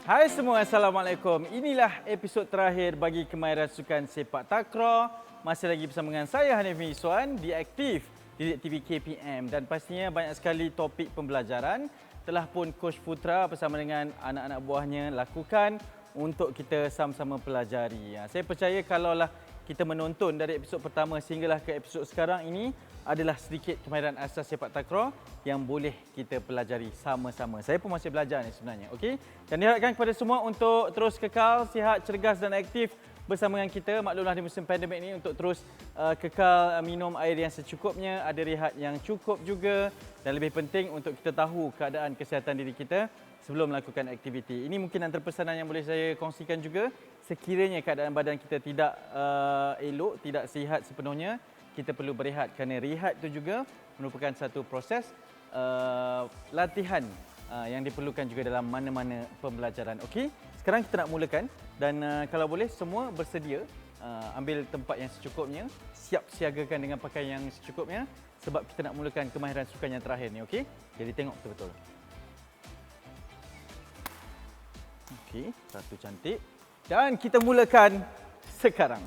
Hai semua, Assalamualaikum. Inilah episod terakhir bagi kemahiran sukan sepak takraw. Masih lagi bersama dengan saya Hanif Miswan di Aktif di TV KPM dan pastinya banyak sekali topik pembelajaran telah pun Coach Putra bersama dengan anak-anak buahnya lakukan untuk kita sama-sama pelajari. Saya percaya kalaulah kita menonton dari episod pertama sehinggalah ke episod sekarang ini adalah sedikit kemahiran asas sepak takraw yang boleh kita pelajari sama-sama. Saya pun masih belajar ni sebenarnya, okey? Dan diharapkan kepada semua untuk terus kekal, sihat, cergas dan aktif bersama dengan kita. Maklumlah di musim pandemik ini untuk terus kekal minum air yang secukupnya, ada rehat yang cukup juga dan lebih penting untuk kita tahu keadaan kesihatan diri kita sebelum melakukan aktiviti. Ini mungkin antara pesanan yang boleh saya kongsikan juga. Sekiranya keadaan badan kita tidak elok, tidak sihat sepenuhnya, kita perlu berehat kerana rehat itu juga merupakan satu proses latihan yang diperlukan juga dalam mana-mana pembelajaran. Okey, sekarang kita nak mulakan dan kalau boleh semua bersedia ambil tempat yang secukupnya, siap siagakan dengan pakaian yang secukupnya sebab kita nak mulakan kemahiran sukan yang terakhir ni, okey? Jadi tengok betul-betul. Okey, satu cantik. Dan kita mulakan sekarang.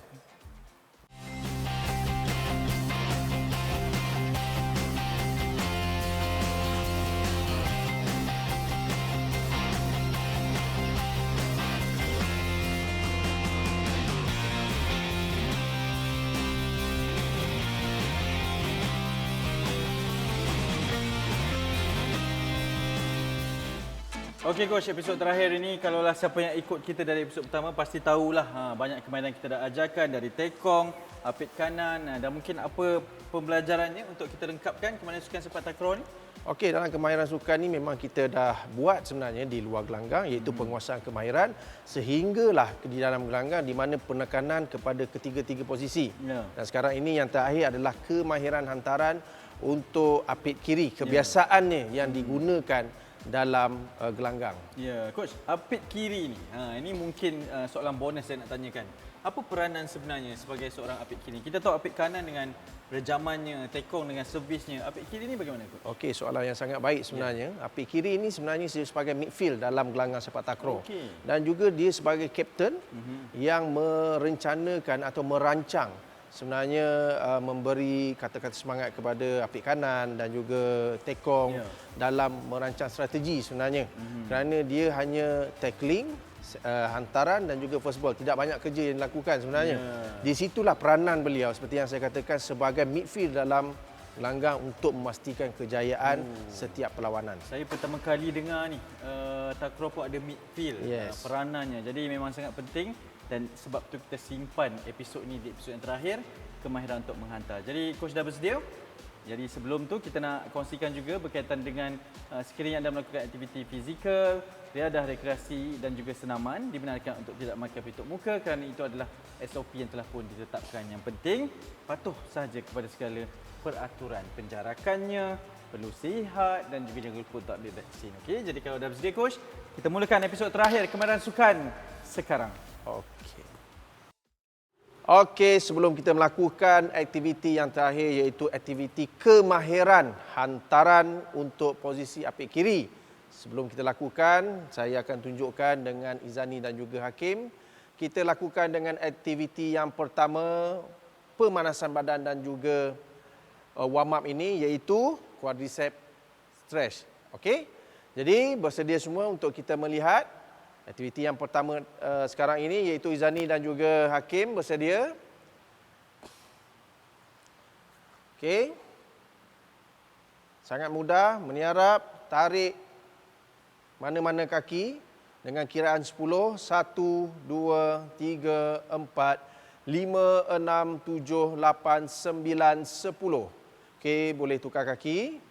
Okey Coach, episod terakhir ini kalaulah siapa yang ikut kita dari episod pertama pasti tahulah banyak kemahiran kita dah ajarkan dari tekong, apit kanan dan mungkin apa pembelajarannya untuk kita lengkapkan kemahiran sukan sepak takraw ni? Okey, dalam kemahiran sukan ni memang kita dah buat sebenarnya di luar gelanggang iaitu penguasaan kemahiran sehinggalah di dalam gelanggang di mana penekanan kepada ketiga-tiga posisi. Ya. Dan sekarang ini yang terakhir adalah kemahiran hantaran untuk apit kiri, kebiasaannya yang digunakan dalam gelanggang. Ya, Coach, apit kiri ni, ini mungkin soalan bonus saya nak tanyakan. Apa peranan sebenarnya sebagai seorang apit kiri? Kita tahu apit kanan dengan rejamannya, tekong dengan servisnya. Apit kiri ni bagaimana, Coach? Okey, soalan yang sangat baik sebenarnya. Apit kiri ini sebenarnya sebagai midfield dalam gelanggang sepak takraw. Okey. Dan juga dia sebagai kapten yang merencanakan atau merancang sebenarnya memberi kata-kata semangat kepada apit kanan dan juga tekong dalam merancang strategi sebenarnya. Kerana dia hanya tackling, hantaran dan juga first ball. Tidak banyak kerja yang dilakukan sebenarnya. Di situlah peranan beliau seperti yang saya katakan sebagai midfield dalam gelanggang untuk memastikan kejayaan setiap perlawanan. Saya pertama kali dengar ni takraw pun ada midfield peranannya. Jadi memang sangat penting dan sebab tu kita simpan episod ni di episod yang terakhir, kemahiran untuk menghantar. Jadi Coach dah bersedia? Jadi sebelum tu kita nak kongsikan juga berkaitan dengan sekiranya anda melakukan aktiviti fizikal, riadah, rekreasi dan juga senaman, dibenarkan untuk tidak memakai pelitup muka kerana itu adalah SOP yang telah pun ditetapkan. Yang penting patuh sahaja kepada segala peraturan penjarakannya, perlu sihat dan juga jangan lupa untuk ambil vaksin. Okey, jadi kalau dah bersedia Coach, kita mulakan episod terakhir kemahiran sukan sekarang. Okey, sebelum kita melakukan aktiviti yang terakhir iaitu aktiviti kemahiran hantaran untuk posisi apit kiri. Sebelum kita lakukan, saya akan tunjukkan dengan Izani dan juga Hakim. Kita lakukan dengan aktiviti yang pertama, pemanasan badan dan juga warm up ini iaitu quadricep stretch. Okey? Jadi bersedia semua untuk kita melihat aktiviti yang pertama sekarang ini iaitu Izani dan juga Hakim bersedia. Okey. Sangat mudah, meniarap, tarik mana-mana kaki dengan kiraan 10, 1, 2, 3, 4, 5, 6, 7, 8, 9, 10. Okey, boleh tukar kaki.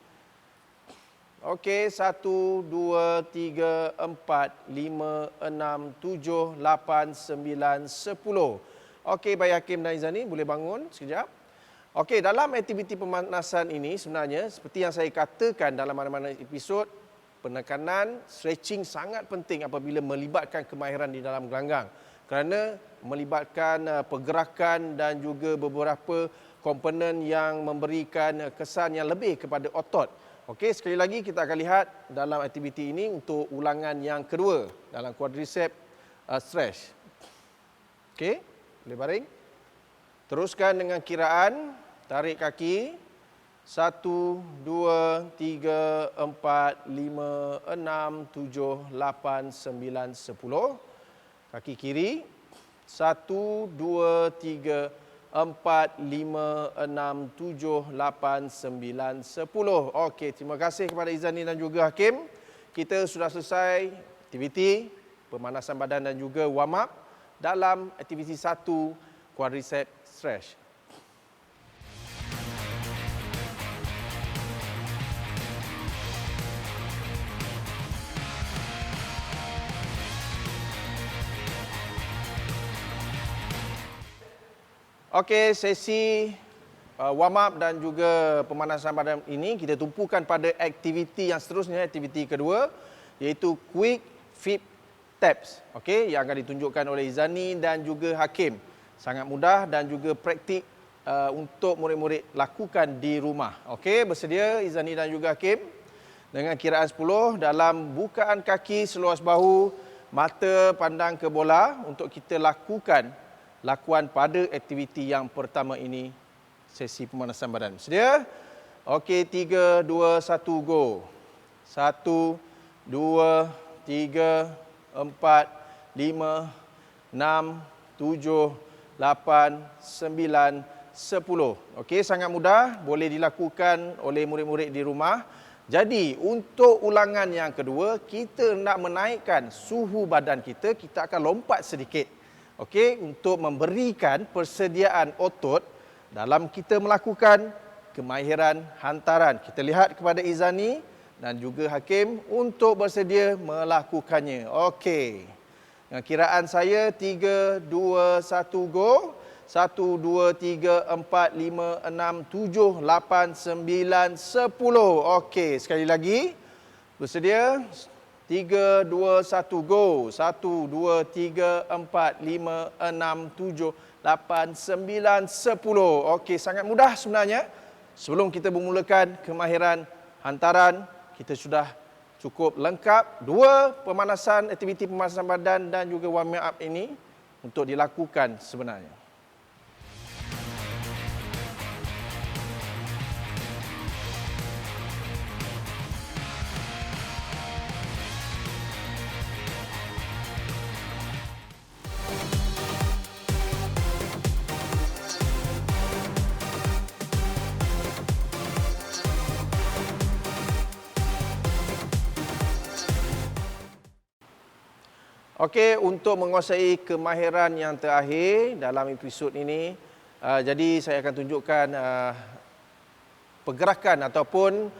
Okey, 1, 2, 3, 4, 5, 6, 7, 8, 9, 10. Okey, baik Hakim dan Izani, boleh bangun sekejap. Okey, dalam aktiviti pemanasan ini sebenarnya seperti yang saya katakan dalam mana-mana episod, penekanan, stretching sangat penting apabila melibatkan kemahiran di dalam gelanggang. Kerana melibatkan pergerakan dan juga beberapa komponen yang memberikan kesan yang lebih kepada otot. Okey, sekali lagi kita akan lihat dalam aktiviti ini untuk ulangan yang kedua dalam quadricep stretch. Okey, boleh baring. Teruskan dengan kiraan, tarik kaki. 1, 2, 3, 4, 5, 6, 7, 8, 9, 10. Kaki kiri. 1, 2, 3, 4, 5, 6, 7, 8, 9, 10. Okey, terima kasih kepada Izani dan juga Hakim. Kita sudah selesai aktiviti pemanasan badan dan juga warm up dalam aktiviti 1 quadricep stretch. Okey, sesi warm up dan juga pemanasan badan ini kita tumpukan pada aktiviti yang seterusnya, aktiviti kedua, iaitu quick fit taps. Okey, yang akan ditunjukkan oleh Izani dan juga Hakim. Sangat mudah dan juga praktik untuk murid-murid lakukan di rumah. Okey, bersedia Izani dan juga Hakim? Dengan kiraan 10 dalam bukaan kaki seluas bahu, mata pandang ke bola untuk kita lakukan lakuan pada aktiviti yang pertama ini, sesi pemanasan badan. Sedia? Okey, 3, 2, 1, go. 1, 2, 3, 4, 5, 6, 7, 8, 9, 10. Okey, sangat mudah, boleh dilakukan oleh murid-murid di rumah. Jadi, untuk ulangan yang kedua, kita nak menaikkan suhu badan kita, kita akan lompat sedikit. Okey, untuk memberikan persediaan otot dalam kita melakukan kemahiran hantaran. Kita lihat kepada Izani dan juga Hakim untuk bersedia melakukannya. Okey. Dengan kiraan saya 3, 2, 1, go. 1, 2, 3, 4, 5, 6, 7, 8, 9, 10. Okey, sekali lagi. Bersedia? 3, 2, 1, go. 1, 2, 3, 4, 5, 6, 7, 8, 9, 10. Okey, sangat mudah sebenarnya. Sebelum kita memulakan kemahiran hantaran, kita sudah cukup lengkap 2 pemanasan, aktiviti pemanasan badan dan juga warm up ini untuk dilakukan sebenarnya. Okey, untuk menguasai kemahiran yang terakhir dalam episod ini, jadi saya akan tunjukkan pergerakan ataupun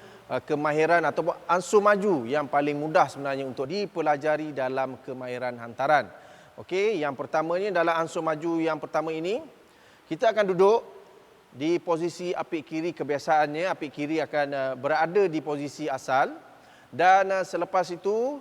kemahiran ataupun ansur maju yang paling mudah sebenarnya untuk dipelajari dalam kemahiran hantaran. Okey, yang pertama ni adalah ansur maju yang pertama ini. Kita akan duduk di posisi apik kiri. Kebiasaannya apik kiri akan berada di posisi asal dan selepas itu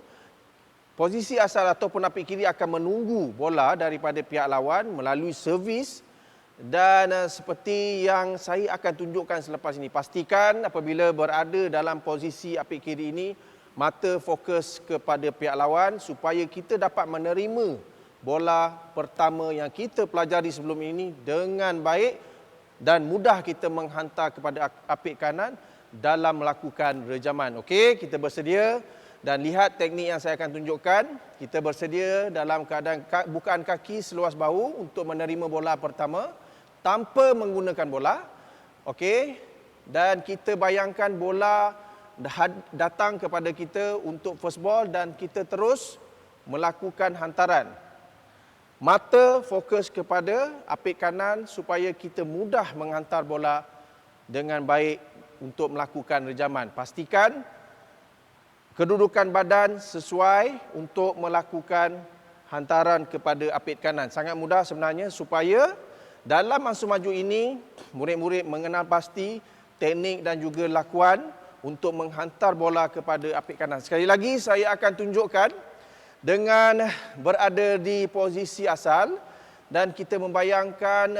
posisi asal ataupun apik kiri akan menunggu bola daripada pihak lawan melalui servis dan seperti yang saya akan tunjukkan selepas ini. Pastikan apabila berada dalam posisi apik kiri ini, mata fokus kepada pihak lawan supaya kita dapat menerima bola pertama yang kita pelajari sebelum ini dengan baik dan mudah kita menghantar kepada apik kanan dalam melakukan rejaman. Okey, kita bersedia? Dan lihat teknik yang saya akan tunjukkan. Kita bersedia dalam keadaan bukaan kaki seluas bahu untuk menerima bola pertama tanpa menggunakan bola. Okey. Dan kita bayangkan bola datang kepada kita untuk first ball dan kita terus melakukan hantaran. Mata fokus kepada apik kanan supaya kita mudah menghantar bola dengan baik untuk melakukan rejaman. Pastikan kedudukan badan sesuai untuk melakukan hantaran kepada apik kanan. Sangat mudah sebenarnya supaya dalam ansur maju ini, murid-murid mengenal pasti teknik dan juga lakuan untuk menghantar bola kepada apik kanan. Sekali lagi saya akan tunjukkan dengan berada di posisi asal dan kita membayangkan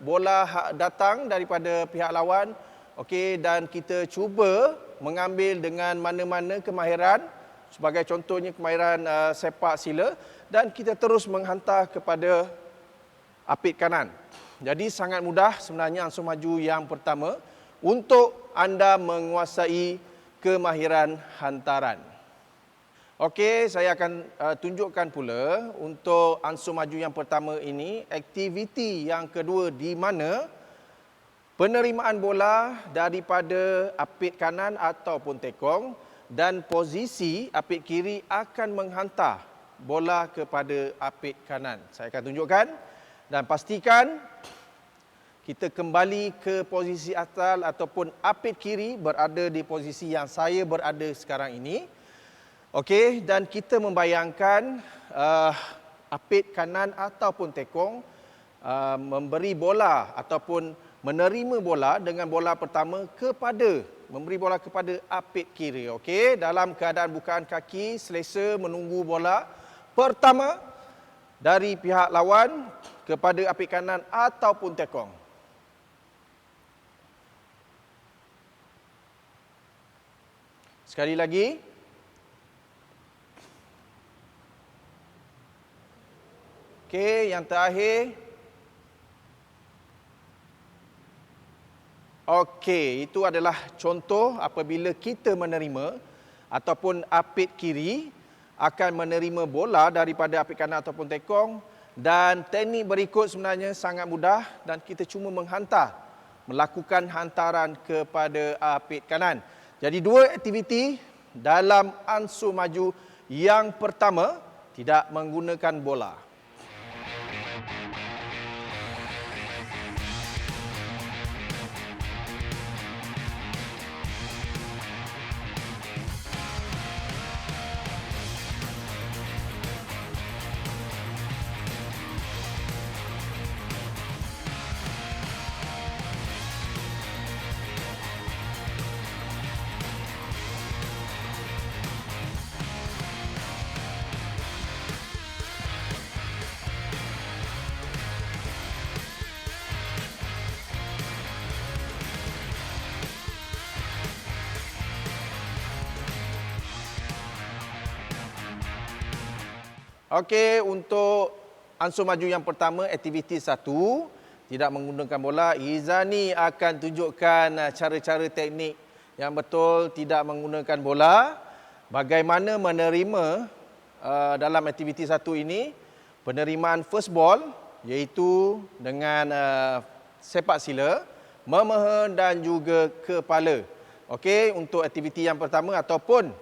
bola datang daripada pihak lawan. Okey, dan kita cuba mengambil dengan mana-mana kemahiran, sebagai contohnya kemahiran sepak sila, dan kita terus menghantar kepada apit kanan. Jadi sangat mudah sebenarnya ansur maju yang pertama untuk anda menguasai kemahiran hantaran. Okey, saya akan tunjukkan pula untuk ansur maju yang pertama ini, aktiviti yang kedua di mana penerimaan bola daripada apit kanan ataupun tekong dan posisi apit kiri akan menghantar bola kepada apit kanan. Saya akan tunjukkan dan pastikan kita kembali ke posisi asal ataupun apit kiri berada di posisi yang saya berada sekarang ini. Okey, dan kita membayangkan apit kanan ataupun tekong memberi bola ataupun menerima bola dengan bola pertama memberi bola kepada apit kiri. Okey, dalam keadaan bukaan kaki, selesa menunggu bola pertama dari pihak lawan kepada apit kanan ataupun tekong. Sekali lagi. Okey, yang terakhir. Okey, itu adalah contoh apabila kita menerima ataupun apit kiri akan menerima bola daripada apit kanan ataupun tekong, dan teknik berikut sebenarnya sangat mudah dan kita cuma melakukan hantaran kepada apit kanan. Jadi dua aktiviti dalam ansur maju yang pertama tidak menggunakan bola. Okey, untuk ansur maju yang pertama, aktiviti 1, tidak menggunakan bola. Izani akan tunjukkan cara-cara teknik yang betul tidak menggunakan bola. Bagaimana menerima dalam aktiviti 1 ini, penerimaan first ball iaitu dengan sepak sila, memeha dan juga kepala. Okey, untuk aktiviti yang pertama ataupun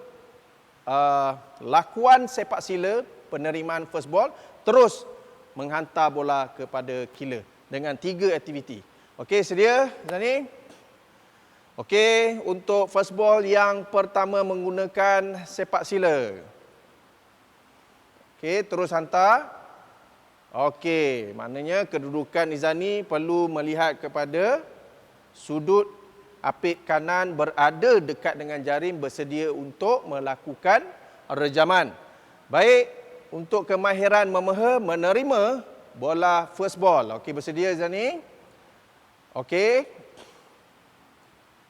lakuan sepak sila, penerimaan first ball, terus menghantar bola kepada killer dengan 3 aktiviti. Okey, sedia Zani? Okey, untuk first ball yang pertama menggunakan sepak sila. Okey, terus hantar. Okey, maknanya kedudukan Izani perlu melihat kepada sudut apit kanan berada dekat dengan jaring bersedia untuk melakukan rejaman. Baik, untuk kemahiran memeha, menerima bola first ball. Okey, bersedia Zani? Okey.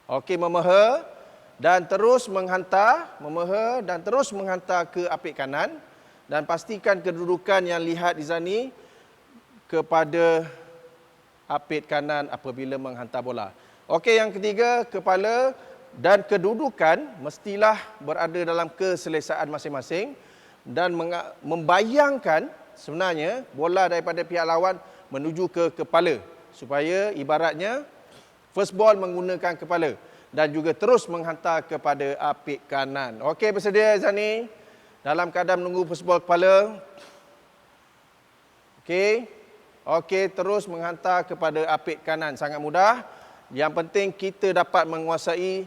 Okey, memeha dan terus menghantar, memeha dan terus menghantar ke apit kanan, dan pastikan kedudukan yang lihat Izani kepada apit kanan apabila menghantar bola. Okey, yang ketiga, kepala dan kedudukan mestilah berada dalam keselesaan masing-masing dan membayangkan sebenarnya bola daripada pihak lawan menuju ke kepala, supaya ibaratnya first ball menggunakan kepala dan juga terus menghantar kepada apit kanan. Okey, bersedia Zani? Dalam keadaan menunggu first ball kepala. Okey. Okey, terus menghantar kepada apit kanan. Sangat mudah. Yang penting kita dapat menguasai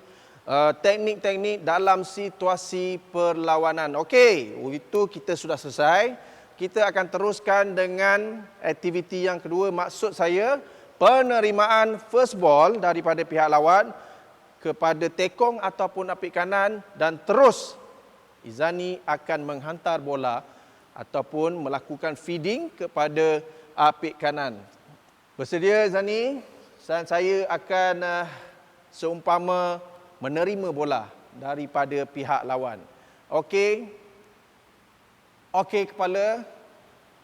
teknik-teknik dalam situasi perlawanan. Okey, itu kita sudah selesai. Kita akan teruskan dengan aktiviti yang kedua. Maksud saya, penerimaan first ball daripada pihak lawan kepada tekong ataupun apit kanan, dan terus Izani akan menghantar bola ataupun melakukan feeding kepada apit kanan. Bersedia Izani? Dan saya akan seumpama menerima bola daripada pihak lawan. Okey. Okey kepala.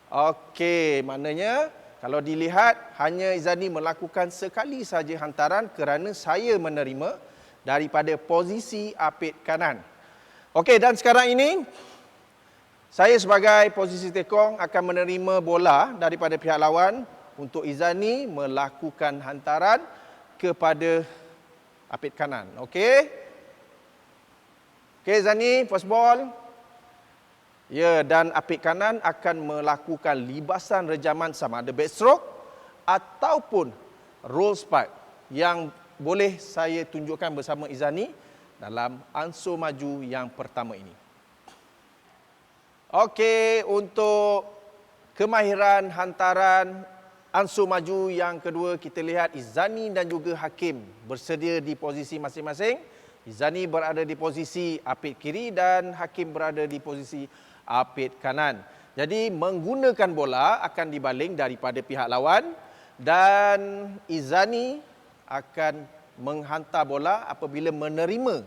Okey, maknanya kalau dilihat hanya Izani melakukan sekali saja hantaran kerana saya menerima daripada posisi apit kanan. Okey, dan sekarang ini saya sebagai posisi tekong akan menerima bola daripada pihak lawan untuk Izani melakukan hantaran kepada apit kanan. Okey? Okey Izani, first ball. Ya, dan apit kanan akan melakukan libasan rejaman sama ada backstroke ataupun roll spike yang boleh saya tunjukkan bersama Izani dalam ansur maju yang pertama ini. Okey, untuk kemahiran hantaran ansur maju yang kedua, kita lihat Izani dan juga Hakim bersedia di posisi masing-masing. Izani berada di posisi apit kiri dan Hakim berada di posisi apit kanan. Jadi menggunakan bola akan dibaling daripada pihak lawan dan Izani akan menghantar bola apabila menerima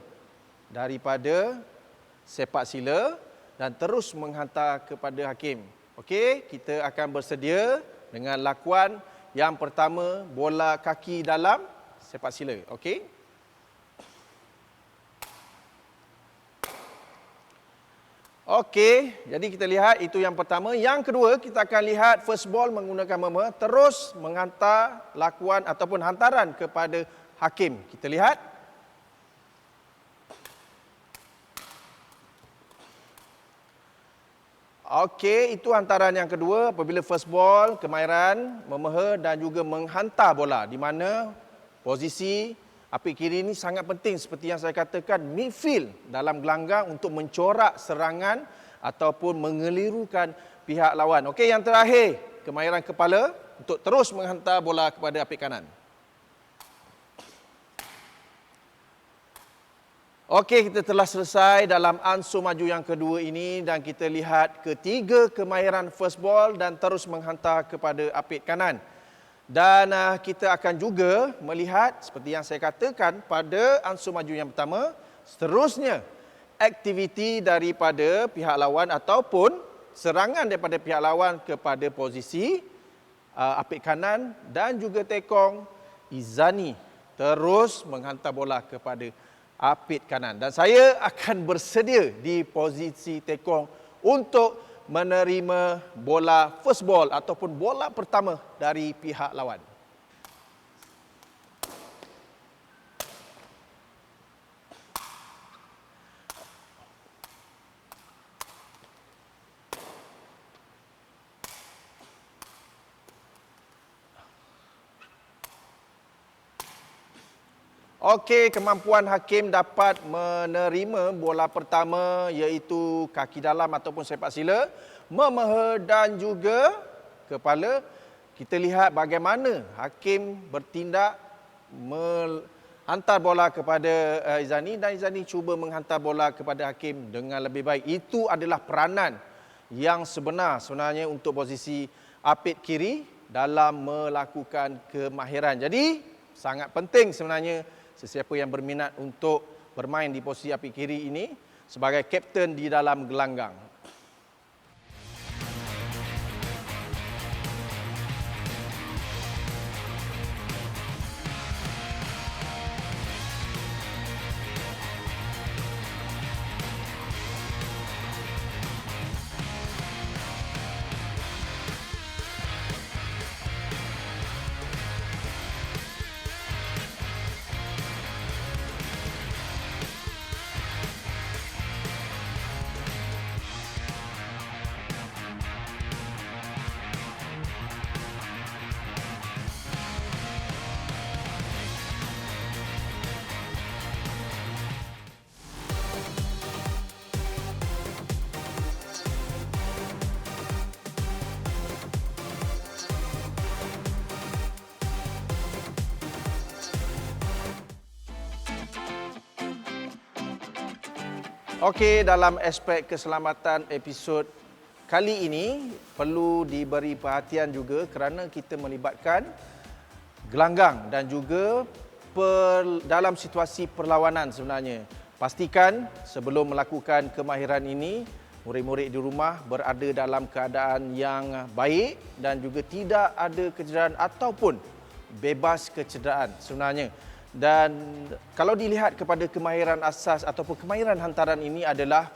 daripada sepak sila dan terus menghantar kepada Hakim. Okey, kita akan bersedia dengan lakuan yang pertama, bola kaki dalam sepak sila. Okey. Okey, jadi kita lihat itu yang pertama. Yang kedua, kita akan lihat first ball menggunakan mema terus menghantar lakuan ataupun hantaran kepada Hakim. Kita lihat. Okey, itu hantaran yang kedua apabila first ball, kemahiran, memeha dan juga menghantar bola di mana posisi apit kiri ini sangat penting seperti yang saya katakan midfield dalam gelanggang untuk mencorak serangan ataupun mengelirukan pihak lawan. Okey, yang terakhir, kemahiran kepala untuk terus menghantar bola kepada apit kanan. Okey, kita telah selesai dalam ansur maju yang kedua ini dan kita lihat ketiga kemahiran first ball dan terus menghantar kepada apit kanan. Dan kita akan juga melihat seperti yang saya katakan pada ansur maju yang pertama, seterusnya aktiviti daripada pihak lawan ataupun serangan daripada pihak lawan kepada posisi apit kanan dan juga tekong Izani terus menghantar bola kepada apit kanan. Dan saya akan bersedia di posisi tekong untuk menerima bola first ball ataupun bola pertama dari pihak lawan. Okey, kemampuan Hakim dapat menerima bola pertama iaitu kaki dalam ataupun sepak sila, memeha dan juga kepala. Kita lihat bagaimana Hakim bertindak menghantar bola kepada Izani dan Izani cuba menghantar bola kepada Hakim dengan lebih baik. Itu adalah peranan yang sebenarnya untuk posisi apit kiri dalam melakukan kemahiran. Jadi sangat penting sebenarnya sesiapa yang berminat untuk bermain di posisi apit kiri ini sebagai kapten di dalam gelanggang. Okey, dalam aspek keselamatan episod kali ini perlu diberi perhatian juga kerana kita melibatkan gelanggang dan juga dalam situasi perlawanan sebenarnya. Pastikan sebelum melakukan kemahiran ini, murid-murid di rumah berada dalam keadaan yang baik dan juga tidak ada kecederaan ataupun bebas kecederaan sebenarnya. Dan kalau dilihat kepada kemahiran asas ataupun kemahiran hantaran ini adalah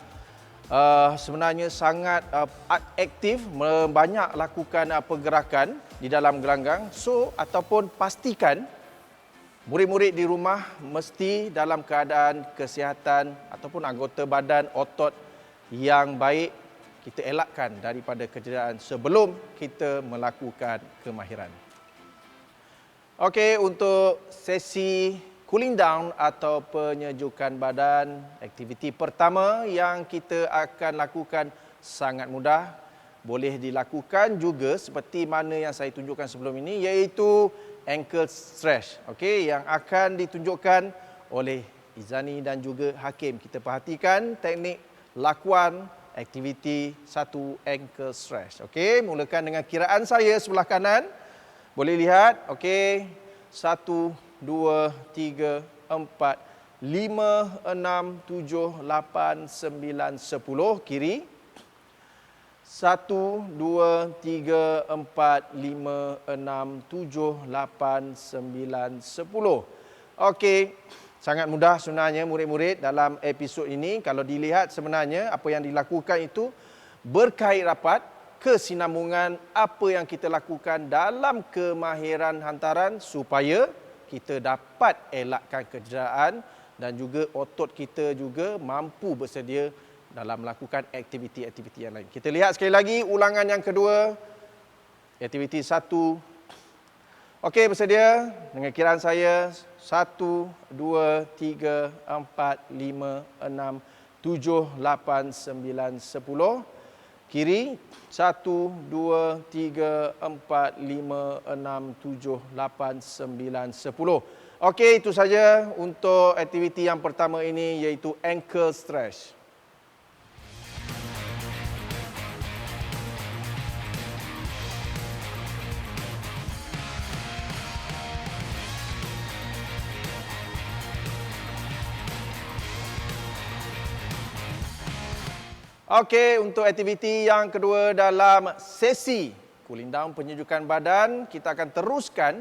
sebenarnya sangat aktif, banyak lakukan pergerakan di dalam gelanggang. So ataupun pastikan murid-murid di rumah mesti dalam keadaan kesihatan ataupun anggota badan otot yang baik. Kita elakkan daripada kecederaan sebelum kita melakukan kemahiran. Okey, untuk sesi cooling down atau penyejukan badan, aktiviti pertama yang kita akan lakukan sangat mudah. Boleh dilakukan juga seperti mana yang saya tunjukkan sebelum ini, iaitu ankle stretch. Okey, yang akan ditunjukkan oleh Izani dan juga Hakim. Kita perhatikan teknik lakuan aktiviti satu ankle stretch. Okey, mulakan dengan kiraan saya sebelah kanan. Boleh lihat, okey. 1, 2, 3, 4, 5, 6, 7, 8, 9, 10. Kiri. 1, 2, 3, 4, 5, 6, 7, 8, 9, 10. Okey, sangat mudah sebenarnya murid-murid dalam episod ini. Kalau dilihat sebenarnya apa yang dilakukan itu berkait rapat kesinambungan apa yang kita lakukan dalam kemahiran hantaran supaya kita dapat elakkan kecederaan dan juga otot kita juga mampu bersedia dalam melakukan aktiviti-aktiviti yang lain. Kita lihat sekali lagi ulangan yang kedua, aktiviti 1. Okey, bersedia? Dengan kiraan saya 1, 2, 3, 4, 5, 6, 7, 8, 9, 10. Kiri, 1, 2, 3, 4, 5, 6, 7, 8, 9, 10. Okey, itu saja untuk aktiviti yang pertama ini, iaitu ankle stretch. Okey, untuk aktiviti yang kedua dalam sesi cooling down penyejukan badan, kita akan teruskan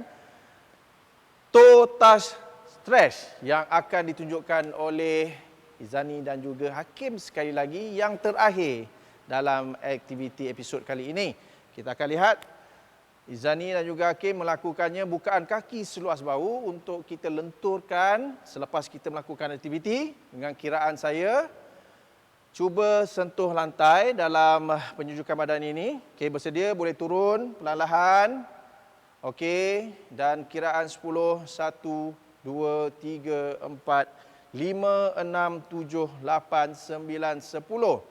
toe touch stretch yang akan ditunjukkan oleh Izani dan juga Hakim sekali lagi yang terakhir dalam aktiviti episod kali ini. Kita akan lihat Izani dan juga Hakim melakukannya bukaan kaki seluas bahu untuk kita lenturkan selepas kita melakukan aktiviti. Dengan kiraan saya, cuba sentuh lantai dalam penyejukan badan ini. Okey, bersedia? Boleh turun perlahan-lahan. Okey, dan kiraan 10, 1, 2, 3, 4, 5, 6, 7, 8, 9, 10.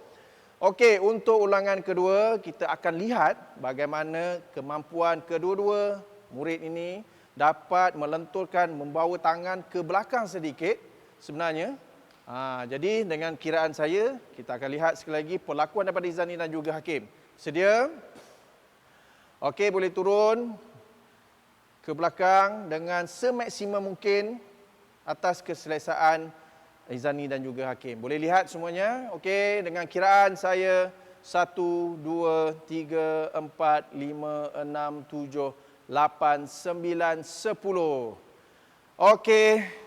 Okey, untuk ulangan kedua, kita akan lihat bagaimana kemampuan kedua-dua murid ini dapat melenturkan, membawa tangan ke belakang sedikit sebenarnya. Jadi dengan kiraan saya, kita akan lihat sekali lagi perlakuan daripada Izani dan juga Hakim. Sedia? Okey, boleh turun ke belakang dengan semaksimum mungkin atas keselesaan Izani dan juga Hakim. Boleh lihat semuanya? Okey, dengan kiraan saya 1, 2, 3, 4, 5, 6, 7, 8, 9, 10. Okey.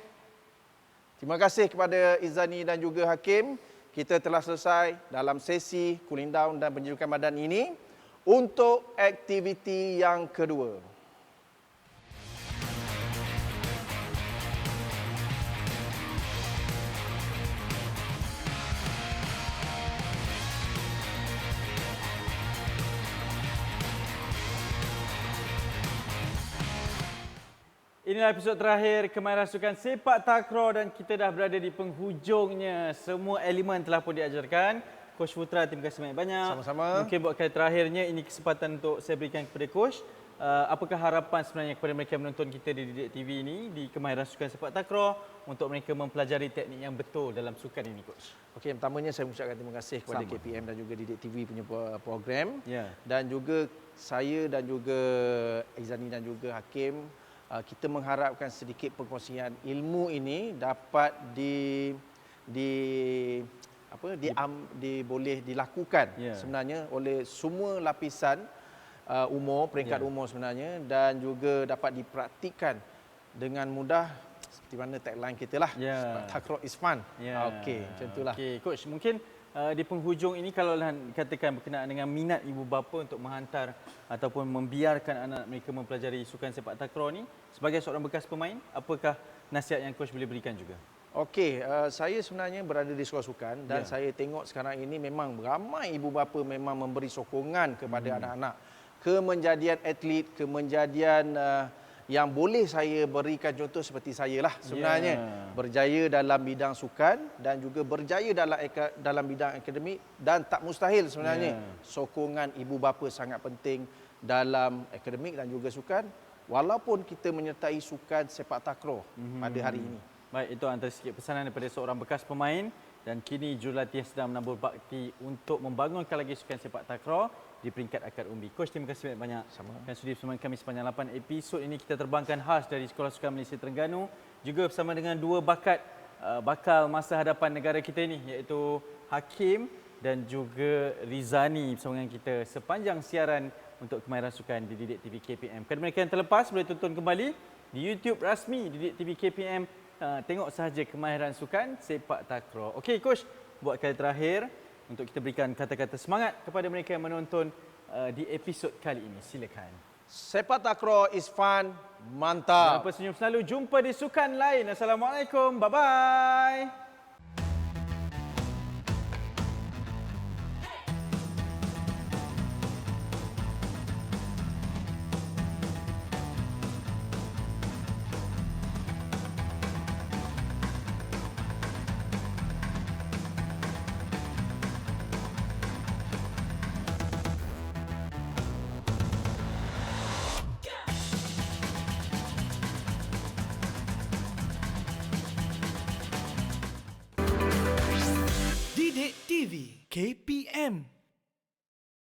Terima kasih kepada Izani dan juga Hakim. Kita telah selesai dalam sesi cooling down dan penyejukan badan ini untuk aktiviti yang kedua. Inilah episod terakhir Kemahiran Sukan Sepak Takraw dan kita dah berada di penghujungnya. Semua elemen telah pun diajarkan. Coach Putra, terima kasih banyak-banyak. Sama-sama. Mungkin buat kali terakhirnya, ini kesempatan untuk saya berikan kepada Coach. Apakah harapan sebenarnya kepada mereka yang menonton kita di Didik TV ini, di Kemahiran Sukan Sepak Takraw, untuk mereka mempelajari teknik yang betul dalam sukan ini, Coach? Okey, yang pertamanya saya mengucapkan terima kasih kepada KPM dan juga Didik TV punya program. Ya. Dan juga saya dan juga Izani dan juga Hakim kita mengharapkan sedikit perkongsian ilmu ini dapat boleh dilakukan sebenarnya oleh semua lapisan umur, peringkat umur sebenarnya, dan juga dapat dipraktikkan dengan mudah seperti mana tagline kita lah. Sepak takraw is fun. Okey, macam itulah. Okey, coach, mungkin di penghujung ini kalau katakan berkenaan dengan minat ibu bapa untuk menghantar ataupun membiarkan anak mereka mempelajari sukan sepak takraw ni, sebagai seorang bekas pemain, apakah nasihat yang coach boleh berikan juga? Okey, saya sebenarnya berada di sekolah sukan dan saya tengok sekarang ini memang ramai ibu bapa memang memberi sokongan kepada anak-anak. Kemenjadian atlet, kemenjadian yang boleh saya berikan contoh seperti saya lah sebenarnya. Berjaya dalam bidang sukan dan juga berjaya dalam bidang akademik, dan tak mustahil sebenarnya. Sokongan ibu bapa sangat penting dalam akademik dan juga sukan, walaupun kita menyertai sukan sepak takraw pada hari ini. Baik, itu antara sikit pesanan daripada seorang bekas pemain dan kini jurulatih sedang menabur bakti untuk membangunkan lagi sukan sepak takraw di peringkat akad umbi. Coach, terima kasih banyak kerana sudi bersama kami sepanjang 8 episod ini. Kita terbangkan khas dari Sekolah Sukan Malaysia Terengganu, juga bersama dengan dua bakal masa hadapan negara kita ini, iaitu Hakim dan juga Rizani bersama dengan kita sepanjang siaran untuk Kemahiran Sukan di Didik TV KPM. Kepada mereka yang terlepas, boleh tonton kembali di YouTube rasmi Didik TV KPM. Tengok sahaja Kemahiran Sukan Sepak Takraw. Okey, Coach, buat kali terakhir untuk kita berikan kata-kata semangat kepada mereka yang menonton di episod kali ini. Silakan. Sepak takraw is fun, mantap. Jangan lupa senyum selalu. Jumpa di sukan lain. Assalamualaikum. Bye-bye. Didik TV KPM